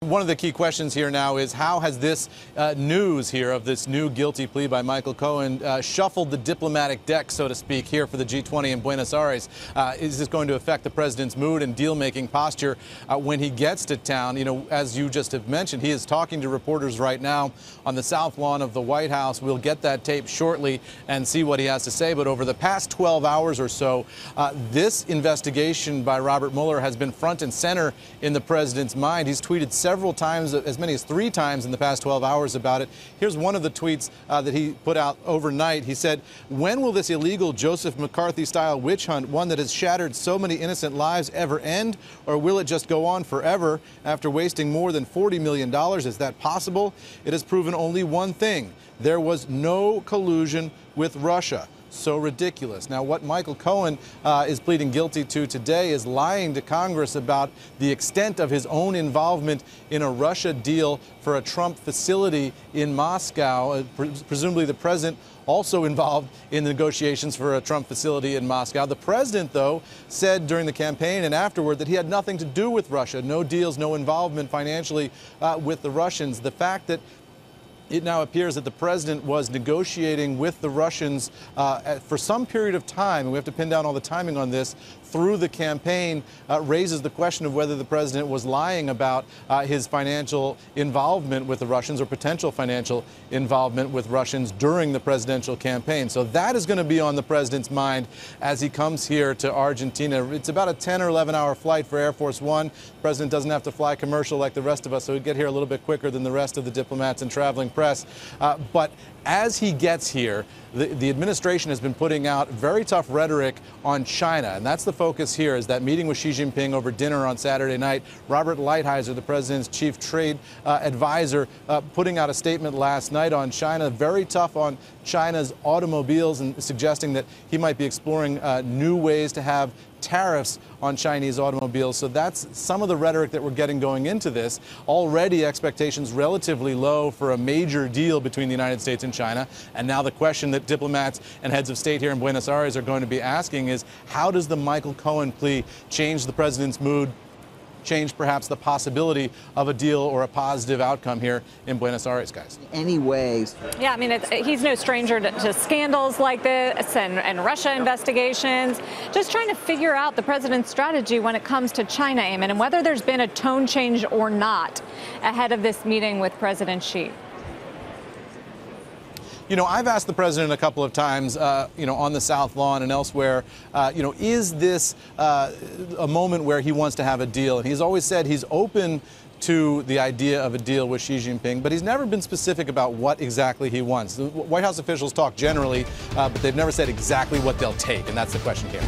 One of the key questions here now is how has this news here of this new guilty plea by Michael Cohen shuffled the diplomatic deck, so to speak, here for the G20 in Buenos Aires? Is this going to affect the president's mood and deal-making posture when he gets to town? You know, as you just have mentioned, he is talking to reporters right now on the south lawn of the White House. We'll get that tape shortly and see what he has to say. But over the past 12 hours or so, this investigation by Robert Mueller has been front and center in the president's mind. He's tweeted several times, as many as 3 times in the past 12 hours about it. Here's one of the tweets that he put out overnight. He said, "When will this illegal Joseph McCarthy-style witch hunt, one that has shattered so many innocent lives, ever end? Or will it just go on forever after wasting more than $40 million? Is that possible? It has proven only one thing. There was no collusion with Russia." So ridiculous. Now, what Michael Cohen is pleading guilty to today is lying to Congress about the extent of his own involvement in a Russia deal for a Trump facility in Moscow. Presumably the president also involved in the negotiations for a Trump facility in Moscow. The president, though, said during the campaign and afterward that he had nothing to do with Russia, no deals, no involvement financially with the Russians. The fact that it now appears that the president was negotiating with the Russians for some period of time, and we have to pin down all the timing on this, through the campaign, raises the question of whether the president was lying about his financial involvement with the Russians or potential financial involvement with Russians during the presidential campaign. So that is going to be on the president's mind as he comes here to Argentina. It's about a 10 or 11-hour flight for Air Force One. The president doesn't have to fly commercial like the rest of us, so he'd get here a little bit quicker than the rest of the diplomats and traveling press. But as he gets here, the administration has been putting out very tough rhetoric on China, and that's the focus here, is that meeting with Xi Jinping over dinner on Saturday night. Robert Lighthizer, the president's chief trade advisor, putting out a statement last night on China, very tough on China's automobiles, and suggesting that he might be exploring new ways to have tariffs on Chinese automobiles. So that's some of the rhetoric that we're getting going into this. Already expectations relatively low for a major deal between the United States and China. And now the question that diplomats and heads of state here in Buenos Aires are going to be asking is, how does the Michael Cohen plea change the president's mood, change perhaps the possibility of a deal or a positive outcome here in Buenos Aires, guys? Any ways? Yeah, I mean, he's no stranger to scandals like this and Russia investigations. Just trying to figure out the president's strategy when it comes to China, Eamon, and whether there's been a tone change or not ahead of this meeting with President Xi. You know, I've asked the president a couple of times, you know, on the South Lawn and elsewhere, you know, is this a moment where he wants to have a deal? And he's always said he's open to the idea of a deal with Xi Jinping, but he's never been specific about what exactly he wants. The White House officials talk generally, but they've never said exactly what they'll take, and that's the question here.